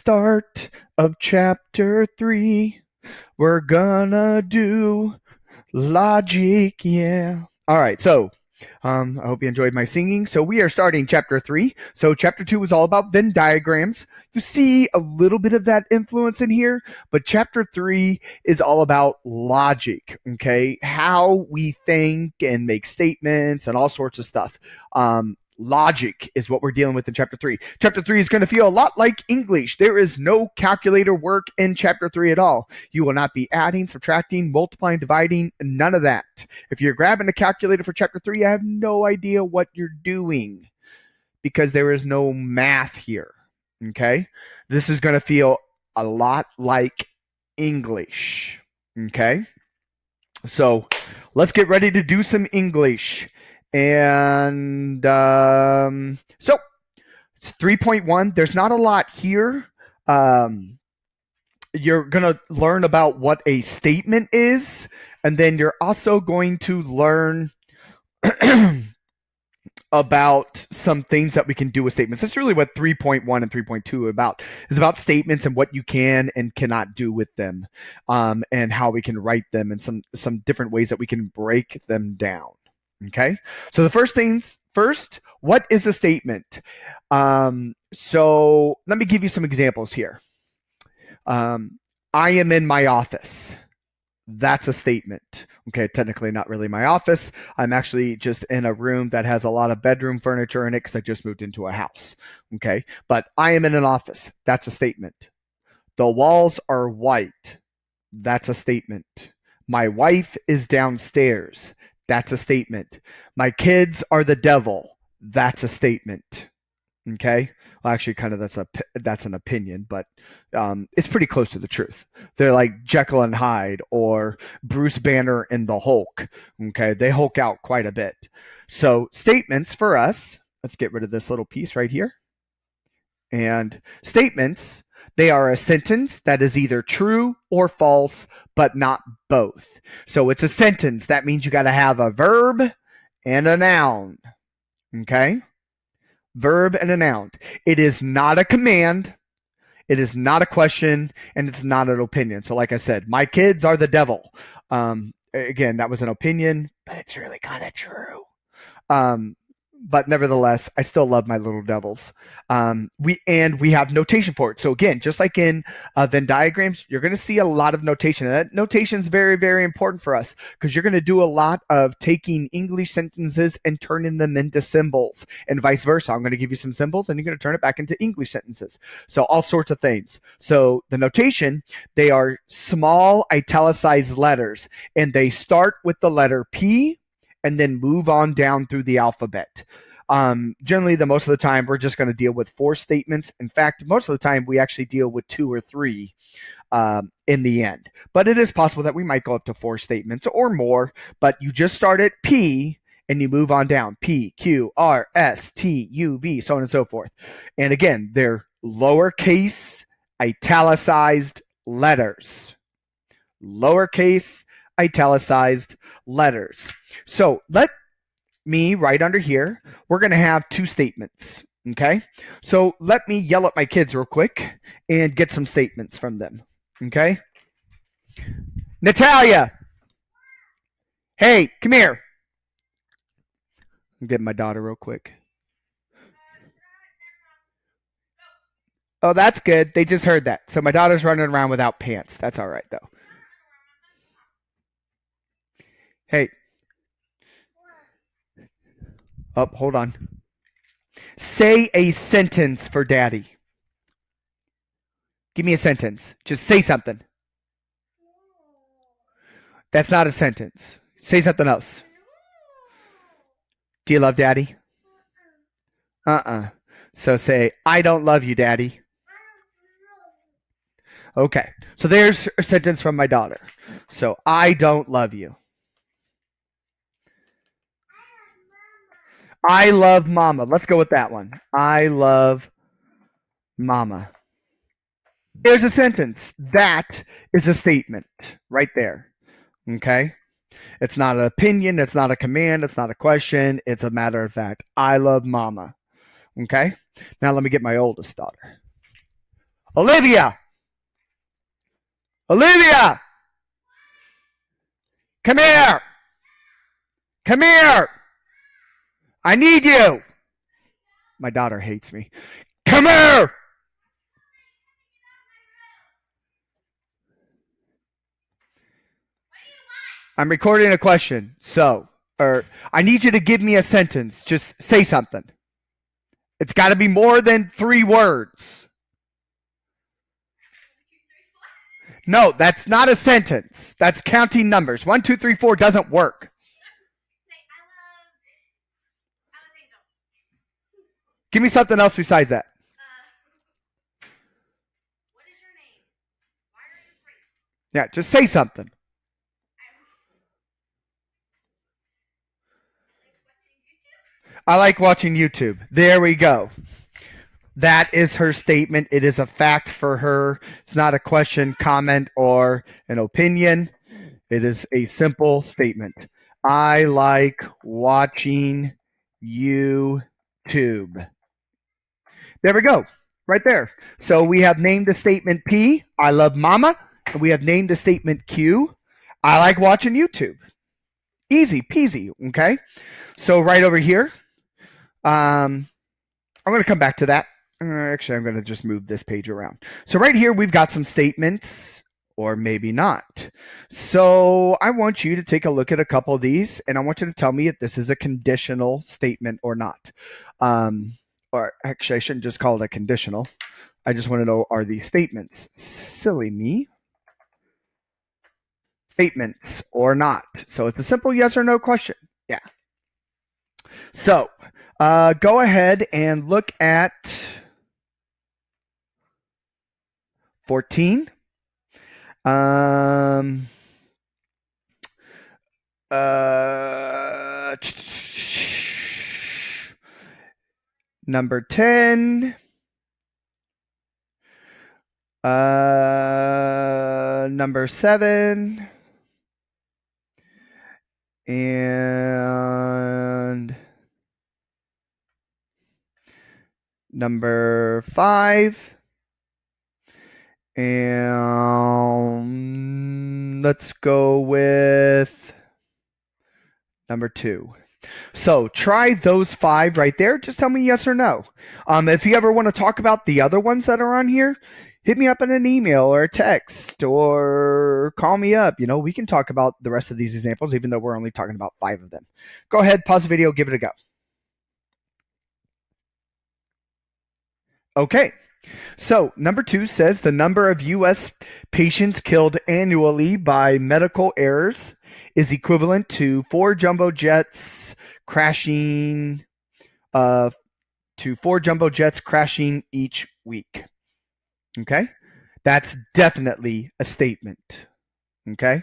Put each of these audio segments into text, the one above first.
start of chapter 3. We're gonna do logic, yeah. All right, so I hope you enjoyed my singing. So we are starting chapter 3. So chapter 2 was all about Venn diagrams. You see a little bit of that influence in here, but chapter 3 is all about logic, okay? How we think and make statements and all sorts of stuff. Logic is what we're dealing with in chapter 3. Chapter 3 is going to feel a lot like English. There is no calculator work in chapter 3 at all. You will not be adding, subtracting, multiplying, dividing, none of that. If you're grabbing a calculator for chapter 3, I have no idea what you're doing because there is no math here. Okay? This is going to feel a lot like English. Okay? So let's get ready to do some English. And so it's 3.1. There's not a lot here. You're going to learn about what a statement is, and then you're also going to learn about some things that we can do with statements. That's really what 3.1 and 3.2 are about. Is about statements and what you can and cannot do with them, and how we can write them, and some different ways that we can break them down. Okay, so the first things first, what is a statement? So let me give you some examples here. I am in my office. That's a statement. Okay, technically not really my office. I'm actually just in a room that has a lot of bedroom furniture in it because I just moved into a house. Okay, but I am in an office. That's a statement. The walls are white. That's a statement. My wife is downstairs. That's a statement. My kids are the devil. That's a statement. Okay. Well, actually, kind of that's an opinion, but it's pretty close to the truth. They're like Jekyll and Hyde or Bruce Banner and the Hulk. Okay, they Hulk out quite a bit. So statements for us. Let's get rid of this little piece right here. And statements, they are a sentence that is either true or false, but not both. So it's a sentence. That means you got to have a verb and a noun. Okay? Verb and a noun. It is not a command. It is not a question, and it's not an opinion. So like I said, my kids are the devil. Again, that was an opinion, but it's really kind of true. But nevertheless, I still love my little devils. We have notation for it. So again, just like in Venn diagrams, you're going to see a lot of notation. And that notation is very, very important for us because you're going to do a lot of taking English sentences and turning them into symbols, and vice versa. I'm going to give you some symbols, and you're going to turn it back into English sentences. So all sorts of things. So the notation, they are small italicized letters, and they start with the letter P and then move on down through the alphabet. Generally, the most of the time, we're just going to deal with 4 statements. In fact, most of the time, we actually deal with 2 or 3 in the end. But it is possible that we might go up to 4 statements or more. But you just start at P and you move on down. P, Q, R, S, T, U, V, so on and so forth. And again, they're lowercase, italicized letters. Lowercase, italicized letters. So let me right under here, we're going to have 2 statements. Okay. So let me yell at my kids real quick and get some statements from them. Okay. Natalia. Hey, come here. I'm getting my daughter real quick. Oh, that's good. They just heard that. So my daughter's running around without pants. That's all right, though. Hey. Oh, hold on. Say a sentence for Daddy. Give me a sentence. Just say something. That's not a sentence. Say something else. Do you love Daddy? So say, I don't love you, Daddy. Okay. So there's a sentence from my daughter. So, I don't love you. I love Mama. Let's go with that one. I love Mama. There's a sentence. That is a statement right there. Okay? It's not an opinion. It's not a command. It's not a question. It's a matter of fact. I love Mama. Okay? Now let me get my oldest daughter. Olivia! Olivia! Come here! Come here! I need you! My daughter hates me. Come here! I'm recording a question, or I need you to give me a sentence. Just say something. It's got to be more than 3 words. No, that's not a sentence. That's counting numbers. 1, 2, 3, 4 doesn't work. Give me something else besides that. What is your name? Why are you afraid? Yeah, just say something. I like watching YouTube. There we go. That is her statement. It is a fact for her. It's not a question, comment, or an opinion. It is a simple statement. I like watching YouTube. There we go. Right there. So we have named the statement P, I love mama. And we have named the statement Q, I like watching YouTube. Easy peasy, okay? So right over here, I'm going to come back to that. Actually, I'm going to just move this page around. So right here, we've got some statements, or maybe not. So I want you to take a look at a couple of these, and I want you to tell me if this is a conditional statement or not. Or actually, I shouldn't just call it a conditional. I just want to know, are these statements? Silly me. Statements or not. So it's a simple yes or no question. Yeah. So go ahead and look at 14. Number 10. Number 7. And number 5. And let's go with number 2. So try those 5 right there. Just tell me yes or no. If you ever want to talk about the other ones that are on here, hit me up in an email or a text or call me up. You know, we can talk about the rest of these examples, even though we're only talking about 5 of them. Go ahead, pause the video, give it a go. Okay. So number 2 says the number of U.S. patients killed annually by medical errors is equivalent to 4 jumbo jets crashing each week. Okay? That's definitely a statement. Okay?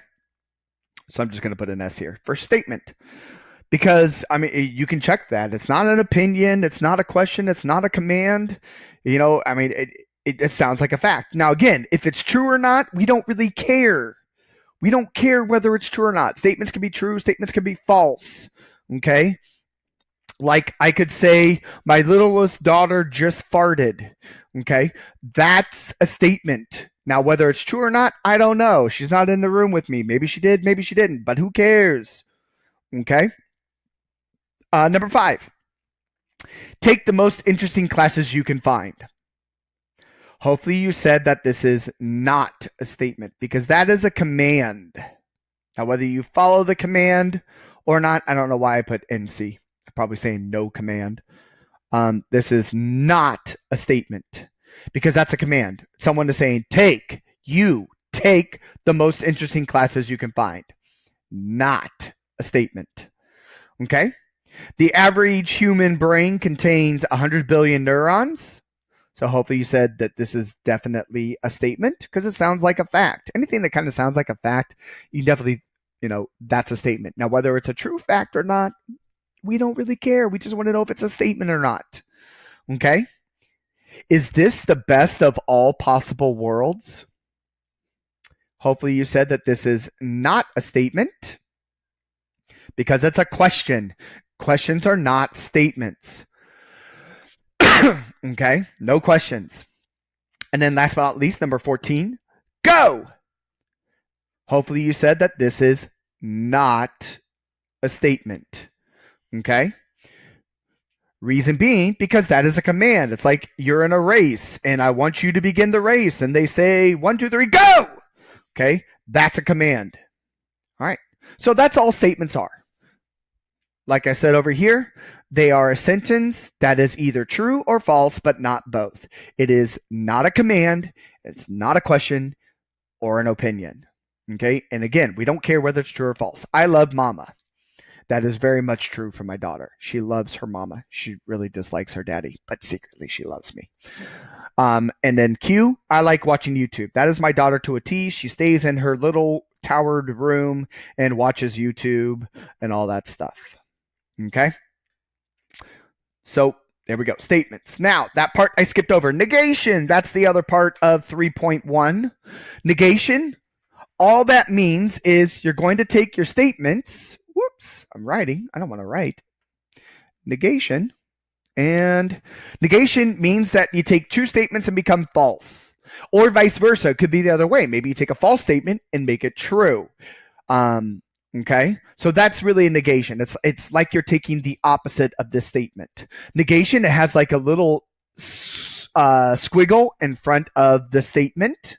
So I'm just going to put an S here for statement. Because, I mean, you can check that. It's not an opinion. It's not a question. It's not a command. You know, I mean, it sounds like a fact. Now, again, if it's true or not, we don't really care. We don't care whether it's true or not. Statements can be true. Statements can be false. Okay? Like I could say, my littlest daughter just farted. Okay? That's a statement. Now, whether it's true or not, I don't know. She's not in the room with me. Maybe she did, maybe she didn't, but who cares? Okay? Number 5. Take the most interesting classes you can find. Hopefully you said that this is not a statement because that is a command. Now, whether you follow the command or not, I don't know why I put NC. I'm probably saying no command. This is not a statement because that's a command. Someone is saying, take the most interesting classes you can find. Not a statement. Okay? The average human brain contains 100 billion neurons. So hopefully you said that this is definitely a statement because it sounds like a fact. Anything that kind of sounds like a fact, you definitely, that's a statement. Now, whether it's a true fact or not, we don't really care. We just want to know if it's a statement or not. Okay? Is this the best of all possible worlds? Hopefully you said that this is not a statement because it's a question. Questions are not statements. Okay? No questions. And then last but not least, number 14, go. Hopefully you said that this is not a statement. Okay? Reason being, because that is a command. It's like you're in a race and I want you to begin the race and they say 1, 2, 3, go. Okay? That's a command. All right. So that's all statements are. Like I said over here, they are a sentence that is either true or false, but not both. It is not a command, it's not a question or an opinion. Okay? And again, we don't care whether it's true or false. I love mama. That is very much true for my daughter. She loves her mama. She really dislikes her daddy, but secretly she loves me. And then Q, I like watching YouTube. That is my daughter to a T. She stays in her little towered room and watches YouTube and all that stuff. Okay? So there we go. Statements. Now, that part I skipped over. Negation. That's the other part of 3.1. Negation. All that means is you're going to take your statements. Whoops, I'm writing. I don't want to write. Negation. And negation means that you take true statements and become false. Or vice versa. It could be the other way. Maybe you take a false statement and make it true. Okay, so that's really a negation. It's like you're taking the opposite of this statement. Negation, it has like a little squiggle in front of the statement.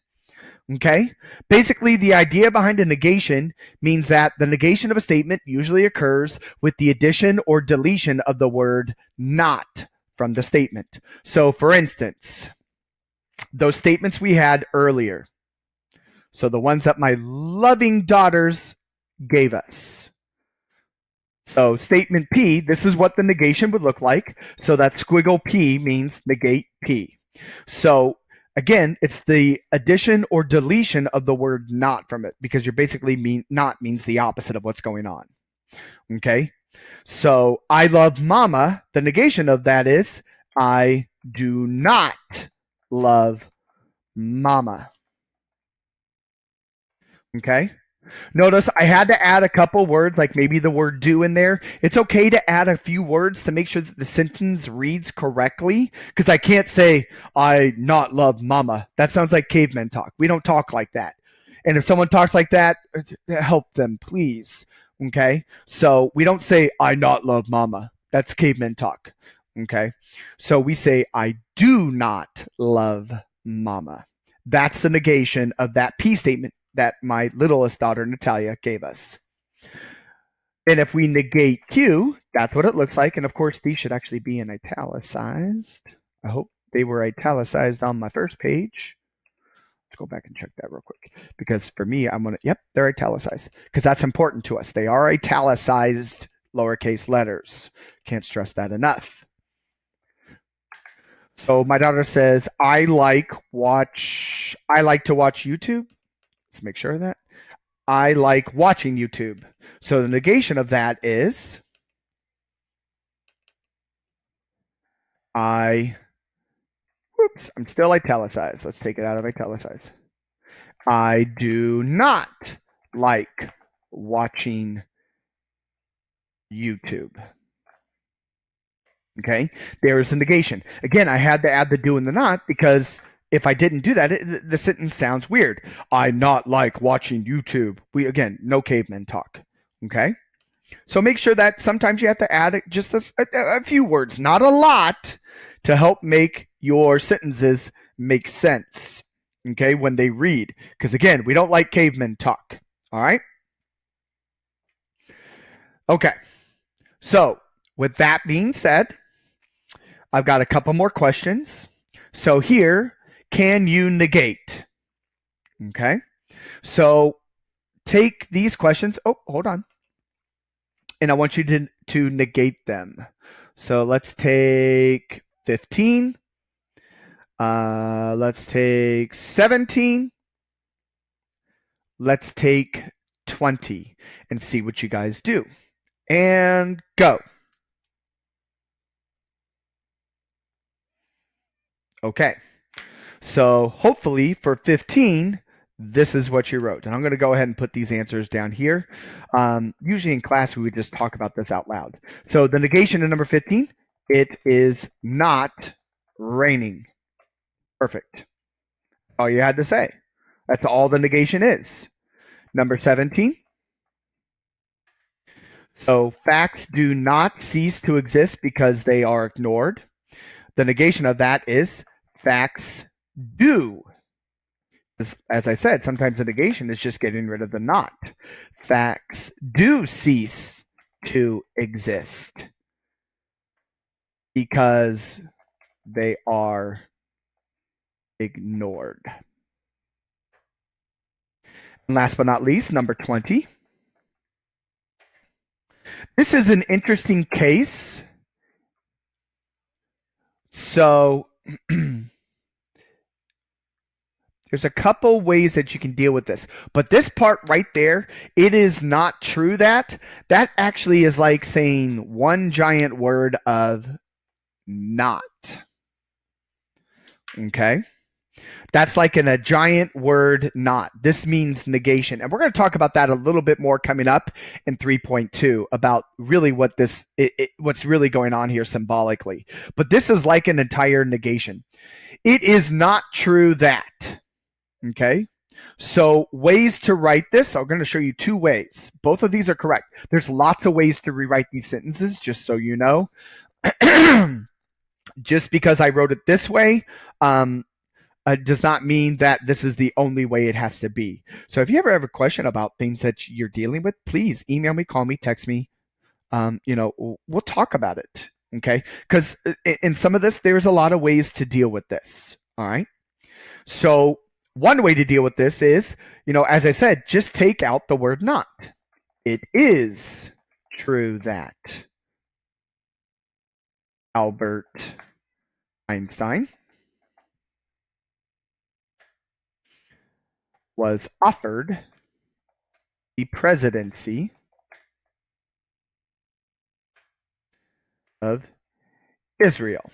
Okay, basically the idea behind a negation means that the negation of a statement usually occurs with the addition or deletion of the word not from the statement. So for instance, those statements we had earlier, so the ones that my loving daughters gave us. So statement P, this is what the negation would look like. So that squiggle P means negate P. So again, it's the addition or deletion of the word not from it, because you're basically not means the opposite of what's going on. Okay? So I love mama. The negation of that is I do not love mama. Okay? Notice I had to add a couple words, like maybe the word do in there. It's okay to add a few words to make sure that the sentence reads correctly, because I can't say, I not love mama. That sounds like caveman talk. We don't talk like that. And if someone talks like that, help them, please. Okay? So we don't say, I not love mama. That's caveman talk. Okay? So we say, I do not love mama. That's the negation of that P statement that my littlest daughter, Natalia, gave us. And if we negate Q, that's what it looks like. And of course, these should actually be in italicized. I hope they were italicized on my first page. Let's go back and check that real quick. Because for me, I'm going to, yep, they're italicized. Because that's important to us. They are italicized lowercase letters. Can't stress that enough. So my daughter says, I like to watch YouTube. Let's make sure of that. I like watching YouTube. So the negation of that is I'm still italicized. Let's take it out of italicized. I do not like watching YouTube. Okay, there's the negation. Again, I had to add the do and the not because if I didn't do that, the sentence sounds weird. I not like watching YouTube. Again, no caveman talk. Okay, so make sure that sometimes you have to add just a few words, not a lot, to help make your sentences make sense. Okay, when they read, because again, we don't like caveman talk. All right. Okay. So with that being said, I've got a couple more questions. So here, can you negate? Okay. So take these questions. Oh, hold on. And I want you to negate them. So let's take 15. Let's take 17. Let's take 20 and see what you guys do. And go. Okay. So hopefully for 15, this is what you wrote. And I'm going to go ahead and put these answers down here. Usually in class, we would just talk about this out loud. So the negation in number 15, it is not raining. Perfect. All you had to say. That's all the negation is. Number 17. So facts do not cease to exist because they are ignored. The negation of that is facts do. As I said, sometimes the negation is just getting rid of the not. Facts do cease to exist because they are ignored. And last but not least, number 20. This is an interesting case. So there's a couple ways that you can deal with this. But this part right there, it is not true that. That actually is like saying one giant word of not. Okay? That's like in a giant word not. This means negation. And we're going to talk about that a little bit more coming up in 3.2 about really what what's really going on here symbolically. But this is like an entire negation. It is not true that. Okay? So ways to write this, I'm going to show you two ways. Both of these are correct. There's lots of ways to rewrite these sentences, just so you know. Just because I wrote it this way, does not mean that this is the only way it has to be. So if you ever have a question about things that you're dealing with, please email me, call me, text me. We'll talk about it. Okay? Because in some of this, there's a lot of ways to deal with this. All right? So one way to deal with this is, as I said, just take out the word not. It is true that Albert Einstein was offered the presidency of Israel.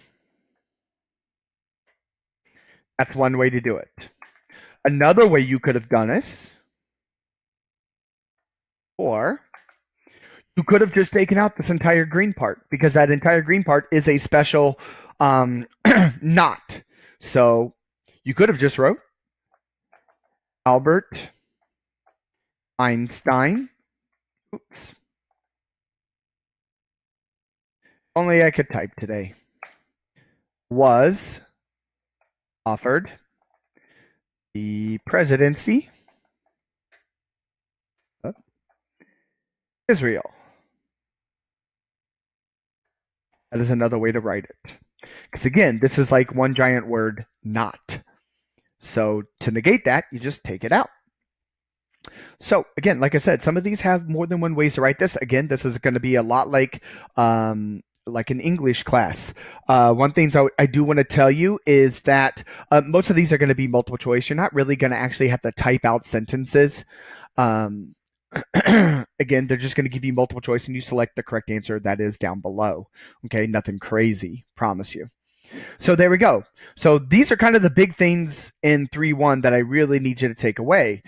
That's one way to do it. Another way you could have done this, or you could have just taken out this entire green part, because that entire green part is a special not. So you could have just wrote Albert Einstein. Oops. Only I could type today. Was offered the presidency of Israel. That is another way to write it. Because again, this is like one giant word, not. So to negate that, you just take it out. So again, like I said, some of these have more than one ways to write this. Again, this is going to be a lot like an English class. One thing I do want to tell you is that most of these are going to be multiple choice. You're not really going to actually have to type out sentences. Again, they're just going to give you multiple choice and you select the correct answer that is down below. Okay, nothing crazy, promise you. So there we go. So these are kind of the big things in 3.1 that I really need you to take away.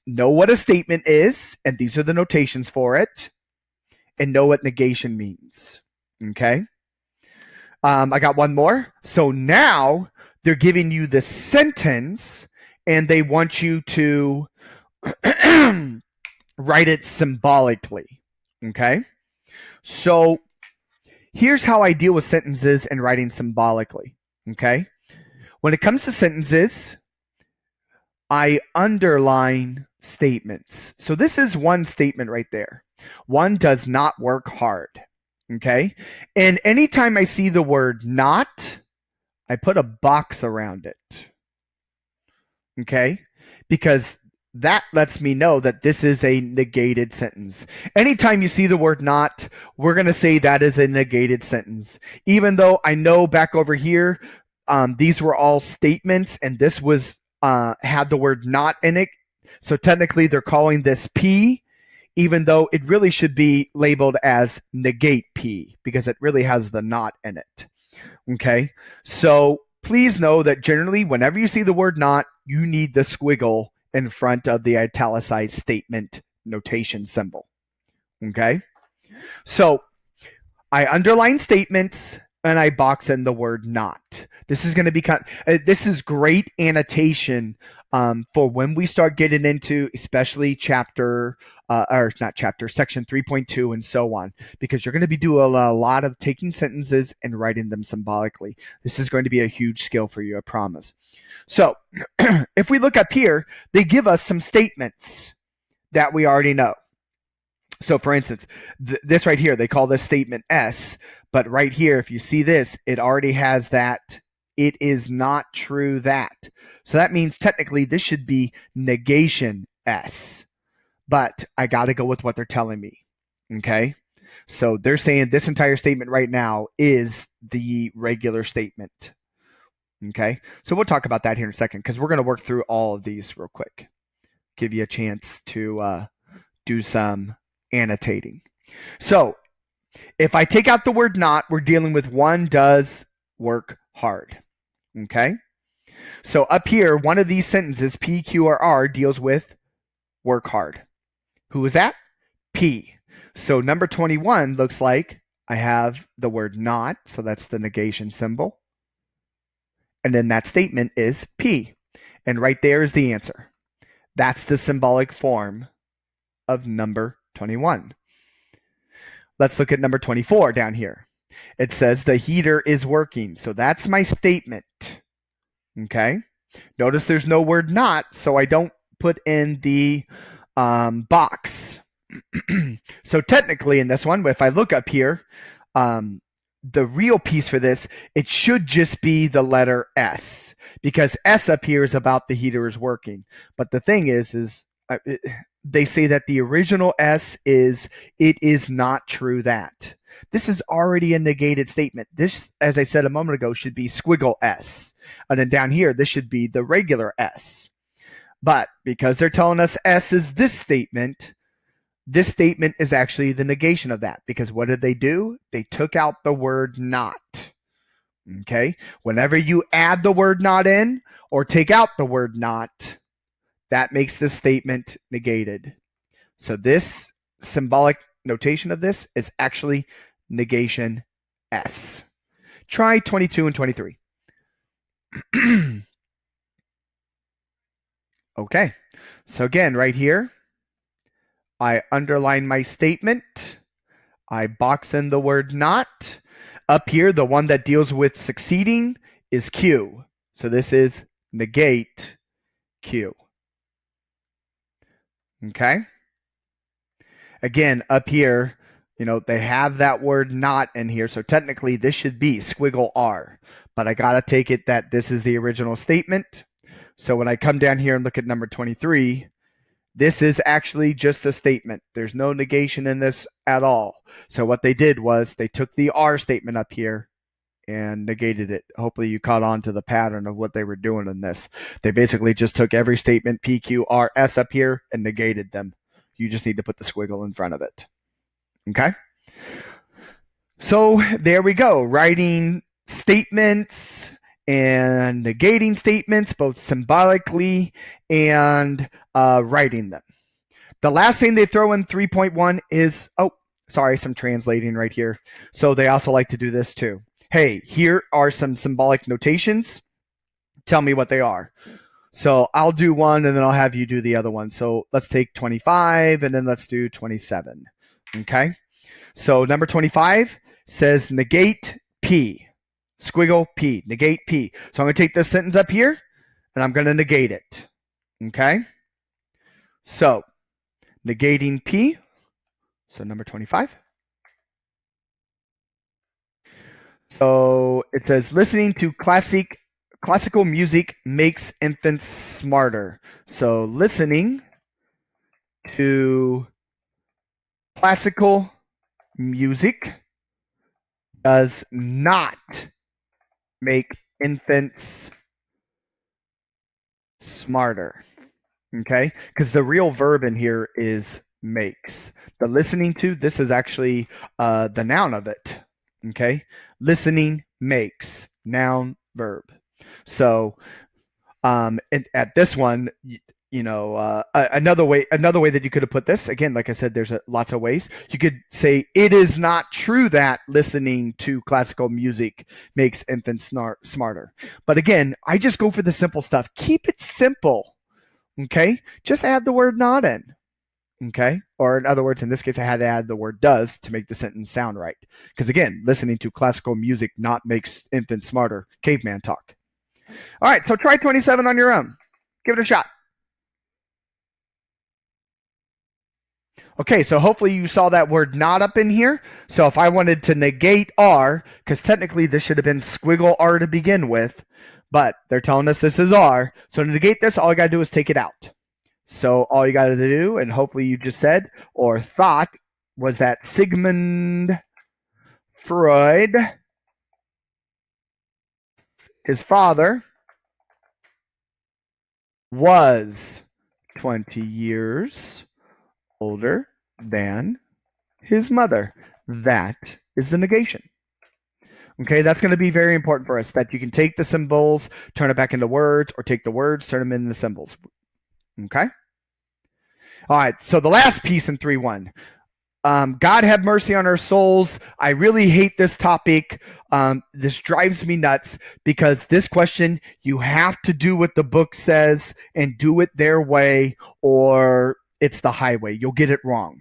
Know what a statement is, and these are the notations for it, and know what negation means. Okay? I got one more. So now they're giving you the sentence, and they want you to write it symbolically. Okay? So here's how I deal with sentences and writing symbolically. Okay? When it comes to sentences, I underline statements. So this is one statement right there. One does not work hard. Okay? And anytime I see the word not, I put a box around it. Okay? Because that lets me know that this is a negated sentence. Anytime you see the word not, we're going to say that is a negated sentence. Even though I know back over here, these were all statements and this was had the word not in it. So technically they're calling this P, even though it really should be labeled as negate P because it really has the not in it. Okay? So please know that generally whenever you see the word not, you need the squiggle in front of the italicized statement notation symbol. Okay? So I underline statements and I box in the word not. This is going to be this is great annotation for when we start getting into, especially chapter or not chapter, section 3.2 and so on, because you're going to be doing a lot of taking sentences and writing them symbolically. This is going to be a huge skill for you, I promise. So if we look up here, they give us some statements that we already know. So for instance, this right here, they call this statement S, but right here, if you see this, it already has that it is not true that. So that means technically this should be negation S, but I got to go with what they're telling me. Okay. So they're saying this entire statement right now is the regular statement. Okay. So we'll talk about that here in a second because we're going to work through all of these real quick. Give you a chance to do some annotating. So if I take out the word not, we're dealing with one does work hard. Okay. So up here, one of these sentences, P, Q, or R, deals with work hard. Who is that? P. So number 21 looks like I have the word not, so that's the negation symbol. And then that statement is P. And right there is the answer. That's the symbolic form of number 21. Let's look at number 24 down here. It says the heater is working. So that's my statement. Okay. Notice there's no word not, so I don't put in the box. So technically in this one, if I look up here, the real piece for this, it should just be the letter S, because S up here is about the heater is working. But the thing is they say that the original S is it is not true that. This is already a negated statement. This, as I said a moment ago, should be squiggle S. And then down here, this should be the regular S. But because they're telling us S is this statement is actually the negation of that. Because what did they do? They took out the word not. Okay? Whenever you add the word not in or take out the word not, that makes the statement negated. So this symbolic notation of this is actually negation S. Try 22 and 23. Okay. So again, right here, I underline my statement. I box in the word not. Up here, the one that deals with succeeding is Q. So this is negate Q. Okay. Again, up here, they have that word not in here. So technically this should be squiggle R, but I got to take it that this is the original statement. So when I come down here and look at number 23, this is actually just a statement. There's no negation in this at all. So what they did was they took the R statement up here and negated it. Hopefully you caught on to the pattern of what they were doing in this. They basically just took every statement P, Q, R, S up here and negated them. You just need to put the squiggle in front of it. Okay? So there we go. Writing statements and negating statements, both symbolically and writing them. The last thing they throw in 3.1 is, some translating right here. So they also like to do this too. Hey, here are some symbolic notations. Tell me what they are. So I'll do one and then I'll have you do the other one. So let's take 25 and then let's do 27. Okay. So number 25 says negate P. Squiggle P. Negate P. So I'm going to take this sentence up here and I'm going to negate it. Okay. So negating P. So number 25. So it says listening to classical music makes infants smarter. So listening to classical music does not make infants smarter. Okay? Because the real verb in here is makes. The listening to, this is actually the noun of it. Okay? Listening makes. Noun, verb. So at this one, another way that you could have put this, again, like I said, there's lots of ways. You could say, it is not true that listening to classical music makes infants smarter. But again, I just go for the simple stuff. Keep it simple. Okay? Just add the word not in. Okay? Or in other words, in this case, I had to add the word does to make the sentence sound right. Because again, listening to classical music not makes infants smarter. Caveman talk. All right, so try 27 on your own. Give it a shot. Okay, so hopefully you saw that word not up in here. So if I wanted to negate R, because technically this should have been squiggle R to begin with, but they're telling us this is R. So to negate this, all you got to do is take it out. So all you got to do, and hopefully you just said or thought, was that Sigmund Freud, his father, was 20 years older than his mother. That is the negation. Okay, that's going to be very important for us, that you can take the symbols, turn it back into words, or take the words, turn them into symbols. Okay? All right, so the last piece in 3-1. God have mercy on our souls. I really hate this topic. This drives me nuts because this question, you have to do what the book says and do it their way, or it's the highway. You'll get it wrong.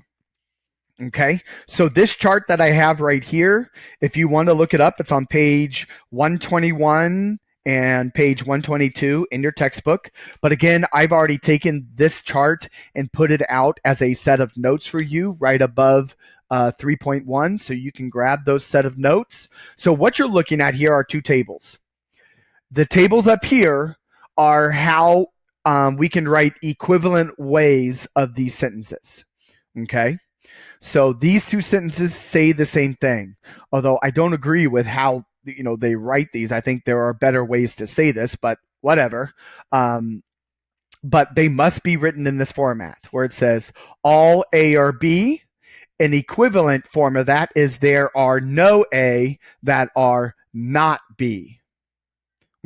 Okay, so this chart that I have right here, if you want to look it up, it's on page 121 and page 122 in your textbook. But again, I've already taken this chart and put it out as a set of notes for you right above 3.1, so you can grab those set of notes. So what you're looking at here are two tables. The tables up here are how we can write equivalent ways of these sentences. Okay. So these two sentences say the same thing, although I don't agree with how they write these. I think there are better ways to say this, but whatever. But they must be written in this format where it says all A or B. An equivalent form of that is there are no A that are not B.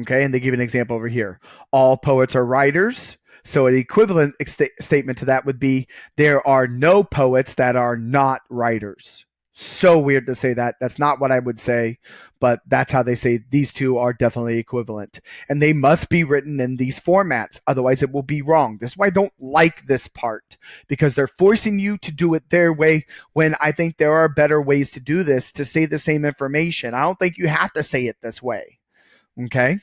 Okay, and they give an example over here. All poets are writers. So an equivalent statement to that would be there are no poets that are not writers. So weird to say that. That's not what I would say, but that's how they say these two are definitely equivalent. And they must be written in these formats. Otherwise, it will be wrong. This is why I don't like this part, because they're forcing you to do it their way when I think there are better ways to do this, to say the same information. I don't think you have to say it this way. Okay?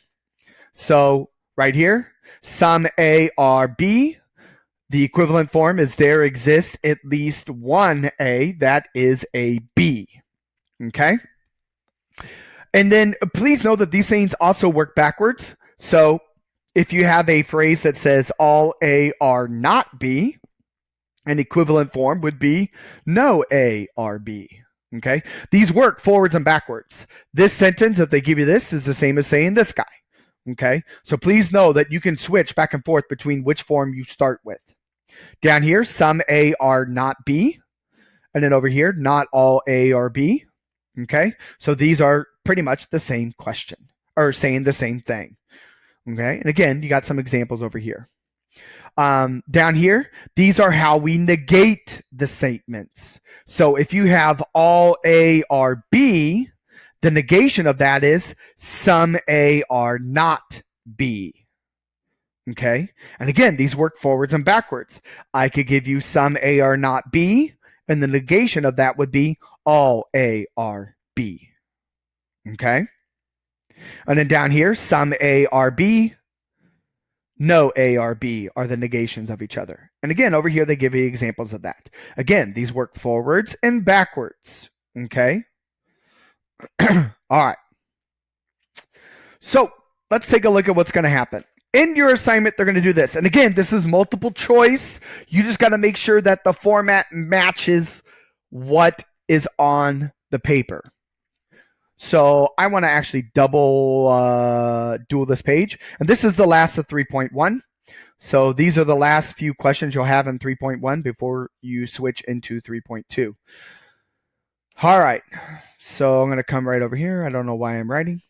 So right here, some A are B. The equivalent form is there exists at least one A that is a B. Okay? And then please know that these things also work backwards. So if you have a phrase that says all A are not B, an equivalent form would be no A are B. Okay? These work forwards and backwards. This sentence, if they give you this, is the same as saying this guy. Okay, so please know that you can switch back and forth between which form you start with. Down here, some A are not B. And then over here, not all A are B. Okay, so these are pretty much the same question, or saying the same thing. Okay, and again, you got some examples over here. Down here, these are how we negate the statements. So if you have all A are B, the negation of that is some A are not B. Okay? And again, these work forwards and backwards. I could give you some A are not B, and the negation of that would be all A are B. Okay? And then down here, some A are B, no A or B are the negations of each other. And again, over here, they give you examples of that. Again, these work forwards and backwards. Okay? All right. So let's take a look at what's going to happen. In your assignment, they're going to do this. And again, this is multiple choice. You just got to make sure that the format matches what is on the paper. So I want to actually double dual this page. And this is the last of 3.1. So these are the last few questions you'll have in 3.1 before you switch into 3.2. All right. So I'm going to come right over here. I don't know why I'm writing.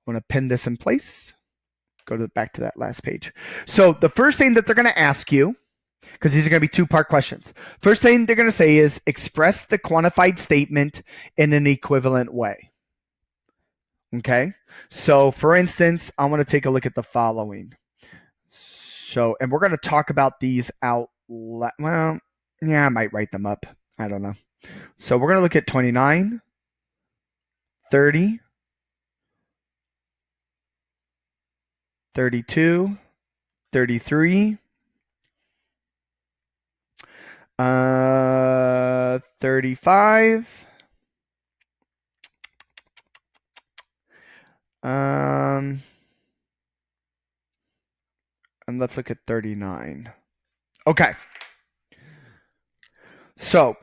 I'm going to pin this in place. go back to that last page. So the first thing that they're going to ask you, because these are going to be two-part questions. First thing they're going to say is express the quantified statement in an equivalent way. Okay? So for instance, I want to take a look at the following. So, and we're going to talk about these out loud. Well, yeah, I might write them up. I don't know. So we're going to look at 29, 30, 32, 33, 35, and let's look at 39. Okay. So,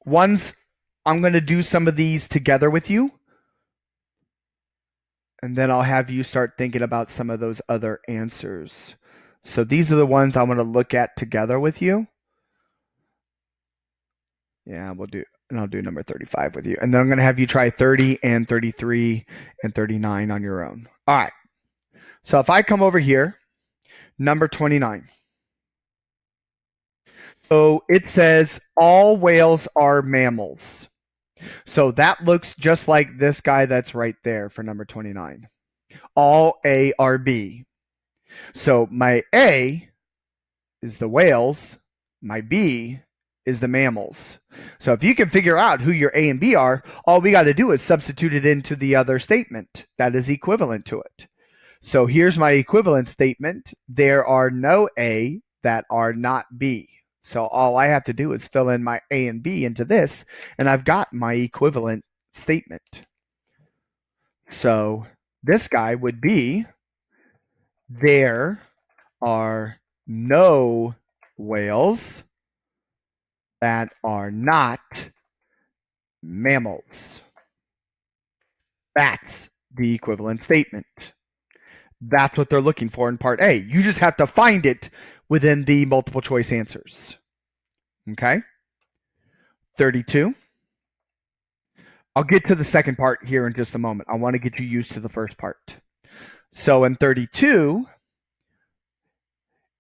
I'm going to do some of these together with you, and then I'll have you start thinking about some of those other answers. So these are the ones I want to look at together with you. Yeah, I'll do number 35 with you. And then I'm going to have you try 30 and 33 and 39 on your own. All right. So if I come over here, number 29. So it says all whales are mammals. So that looks just like this guy that's right there for number 29. All A are B. So my A is the whales, my B is the mammals. So if you can figure out who your A and B are, all we got to do is substitute it into the other statement that is equivalent to it. So here's my equivalent statement. There are no A that are not B. So all I have to do is fill in my A and B into this, and I've got my equivalent statement. So this guy would be, there are no whales that are not mammals. That's the equivalent statement. That's what they're looking for in part A. You just have to find it within the multiple choice answers. Okay? 32. I'll get to the second part here in just a moment. I want to get you used to the first part. So in 32,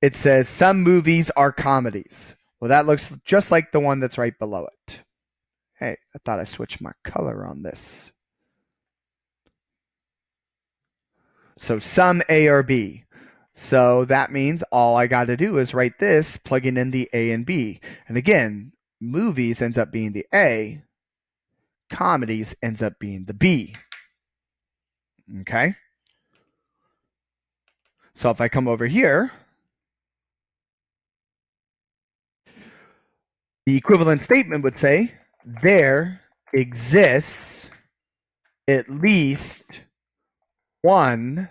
it says some movies are comedies. Well, that looks just like the one that's right below it. Hey, I thought I switched my color on this. So some A or B. So that means all I got to do is write this, plugging in the A and B. And again, movies ends up being the A, comedies ends up being the B. Okay? So if I come over here, the equivalent statement would say, there exists at least one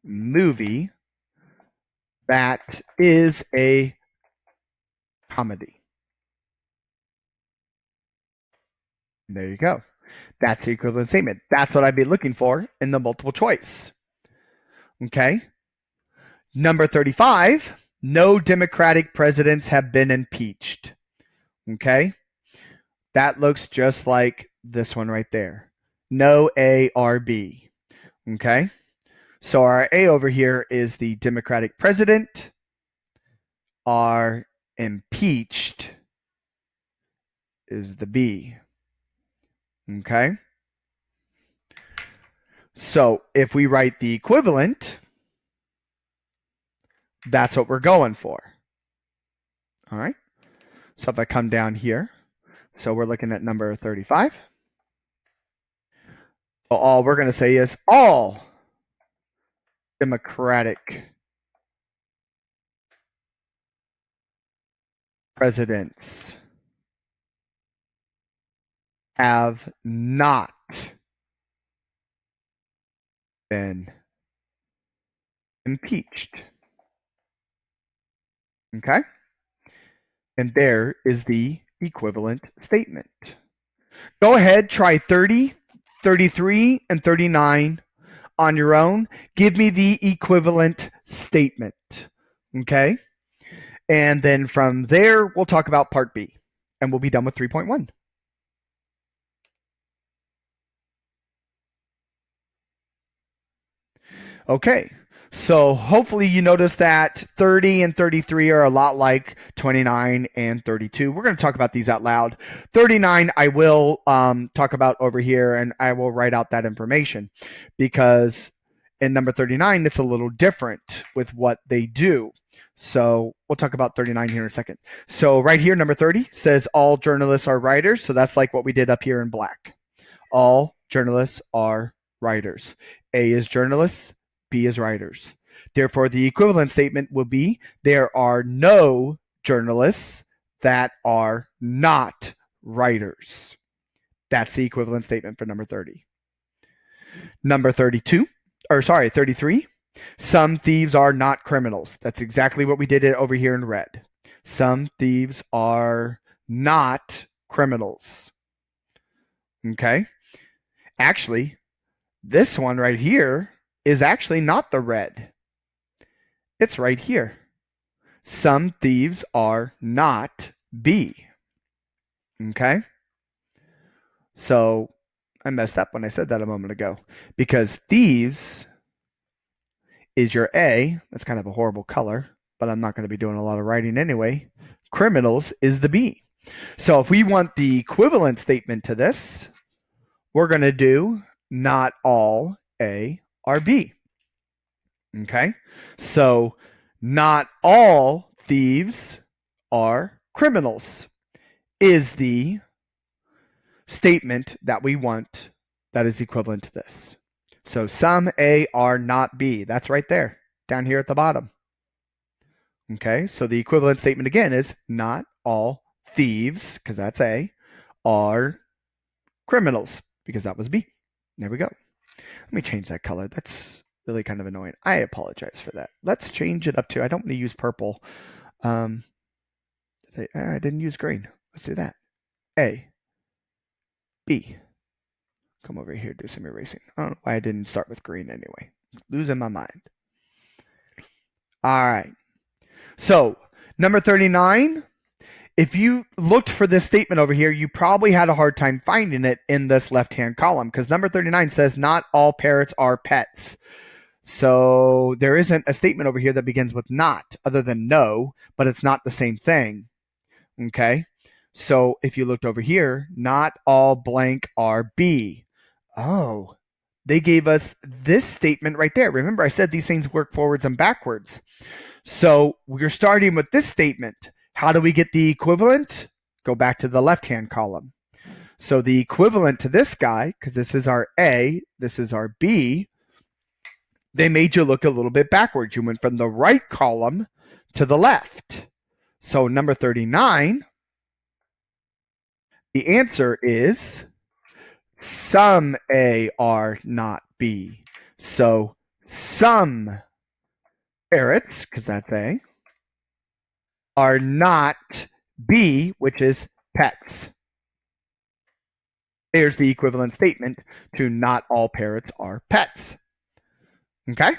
movie that is a comedy. And there you go. That's the equivalent statement. That's what I'd be looking for in the multiple choice. Okay. Number 35, no Democratic presidents have been impeached. Okay. That looks just like this one right there. No A or B. Okay. So our A over here is the Democratic president. Our impeached is the B. Okay. So if we write the equivalent, that's what we're going for. All right. So if I come down here, so we're looking at number 35. So all we're going to say is all Democratic presidents have not been impeached. Okay? And there is the equivalent statement. Go ahead, try 30, 33, and 39 on your own. Give me the equivalent statement. Okay? And then from there, we'll talk about part B. And we'll be done with 3.1. Okay, So hopefully you notice that 30 and 33 are a lot like 29 and 32. We're going to talk about these out loud. 39 I will talk about over here, and I will write out that information because in number 39 it's a little different with what they do. So we'll talk about 39 here in a second. So right here, number 30 says all journalists are writers. So that's like what we did up here in black. All journalists are writers. A is journalists, B is writers. Therefore, the equivalent statement will be there are no journalists that are not writers. That's the equivalent statement for number 30. Number 33. Some thieves are not criminals. That's exactly what we did it over here in red. Some thieves are not criminals. Okay? Actually, this one right here is actually not the red. It's right here. Some thieves are not B. Okay? So I messed up when I said that a moment ago because thieves is your A. That's kind of a horrible color, but I'm not going to be doing a lot of writing anyway. Criminals is the B. So if we want the equivalent statement to this, we're going to do not all A are B. Okay? So not all thieves are criminals is the statement that we want that is equivalent to this. So some A are not B. That's right there, down here at the bottom. Okay, so the equivalent statement again is not all thieves, because that's A, are criminals, because that was B. There we go. Let me change that color. That's really kind of annoying. I apologize for that. Let's change it up to, I don't want to use purple. I didn't use green. Let's do that. A, B. Come over here, do some erasing. I don't know why I didn't start with green anyway. Losing my mind. All right. So, number 39, if you looked for this statement over here, you probably had a hard time finding it in this left-hand column because number 39 says not all parrots are pets. So there isn't a statement over here that begins with not other than no, but it's not the same thing. Okay? So if you looked over here, not all blank are B. Oh, they gave us this statement right there. Remember, I said these things work forwards and backwards. So we're starting with this statement. How do we get the equivalent? Go back to the left-hand column. So the equivalent to this guy, because this is our A, this is our B, they made you look a little bit backwards. You went from the right column to the left. So number 39, the answer is some A are not B. So some parrots, because that's A, are not B, which is pets. There's the equivalent statement to not all parrots are pets. Okay?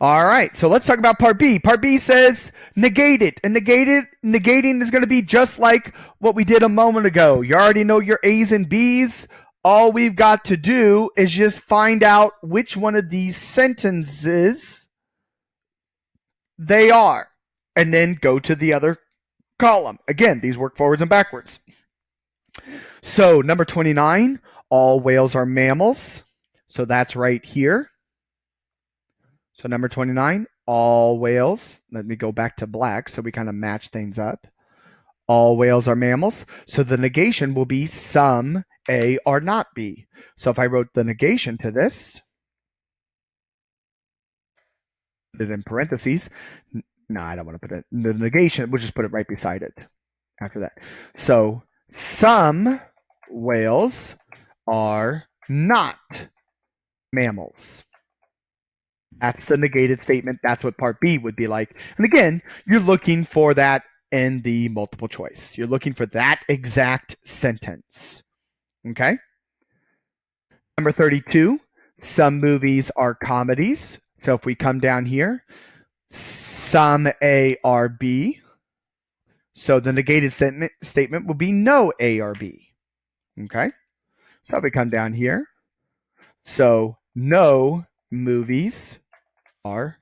All right, so let's talk about part B. Part B says negate it. And negating is going to be just like what we did a moment ago. You already know your A's and B's. All we've got to do is just find out which one of these sentences they are, and then go to the other column. Again, these work forwards and backwards. So number 29, all whales are mammals. So that's right here. So number 29, all whales. Let me go back to black so we kind of match things up. All whales are mammals. So the negation will be some A are not B. So if I wrote the negation to this, put it in parentheses. No, I don't want to put it. The negation, we'll just put it right beside it after that. So some whales are not mammals. That's the negated statement. That's what part B would be like. And again, you're looking for that in the multiple choice. You're looking for that exact sentence. Okay? Number 32, some movies are comedies. So if we come down here, some A are B. So the negated statement will be no A or B. Okay? So if we come down here, so no movies are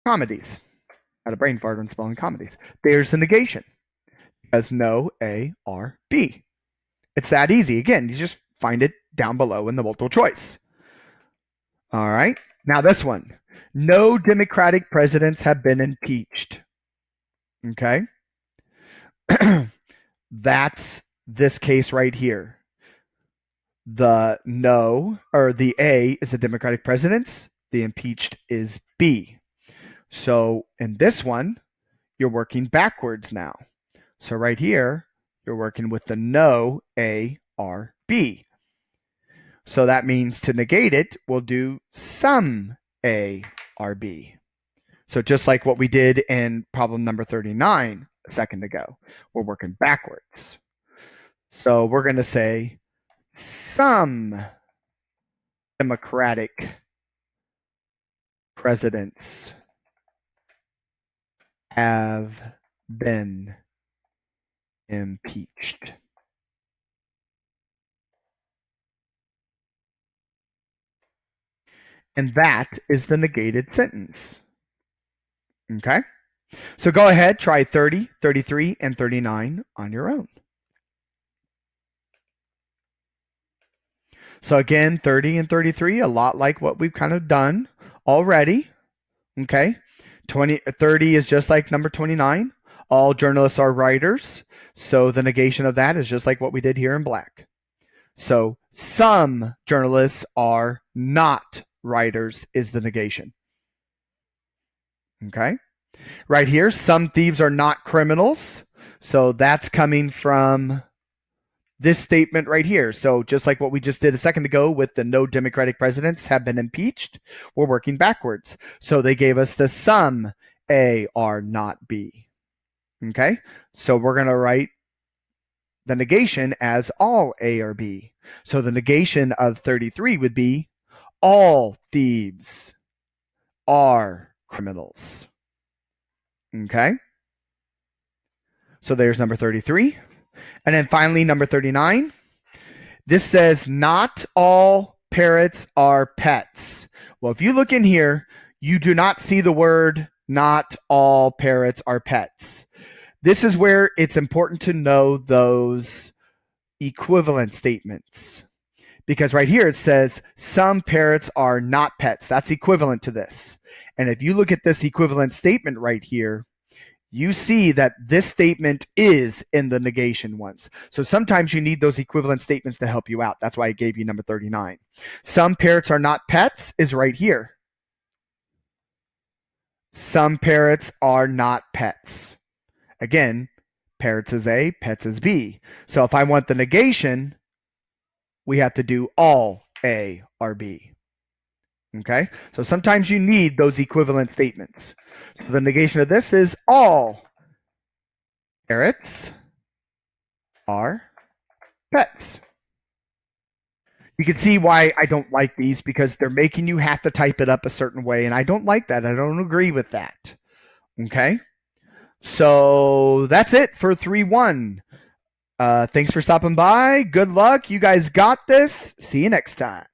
comedies. I had a brain fart when spelling comedies. There's the negation. Because no A or B. It's that easy. Again, you just find it down below in the multiple choice. All right. Now this one. No Democratic presidents have been impeached. Okay. That's this case right here. The no, or the A is the Democratic presidents. The impeached is B. So in this one, you're working backwards now. So right here, you're working with the no A, R, B. So that means to negate it, we'll do some A, R, B. So just like what we did in problem number 39 a second ago, we're working backwards. So we're going to say some Democratic presidents have been impeached. And that is the negated sentence. Okay? So go ahead, try 30, 33, and 39 on your own. So again, 30 and 33, a lot like what we've kind of done already. Okay? 30 is just like number 29. All journalists are writers. So the negation of that is just like what we did here in black. So some journalists are not writers is the negation. Okay? Right here, some thieves are not criminals. So that's coming from this statement right here. So just like what we just did a second ago with the no Democratic presidents have been impeached, we're working backwards. So they gave us the some A, R, not B. Okay? So we're going to write the negation as all A or B. So the negation of 33 would be all thieves are criminals. Okay? So there's number 33. And then finally, number 39. This says not all parrots are pets. Well, if you look in here, you do not see the word not all parrots are pets. This is where it's important to know those equivalent statements. Because right here it says some parrots are not pets. That's equivalent to this. And if you look at this equivalent statement right here, you see that this statement is in the negation ones. So sometimes you need those equivalent statements to help you out. That's why I gave you number 39. Some parrots are not pets is right here. Some parrots are not pets. Again, parrots is A, pets is B. So if I want the negation, we have to do all A or B. Okay? So sometimes you need those equivalent statements. So the negation of this is all parrots are pets. You can see why I don't like these because they're making you have to type it up a certain way, and I don't like that. I don't agree with that. Okay? So that's it for 3-1. Thanks for stopping by. Good luck. You guys got this. See you next time.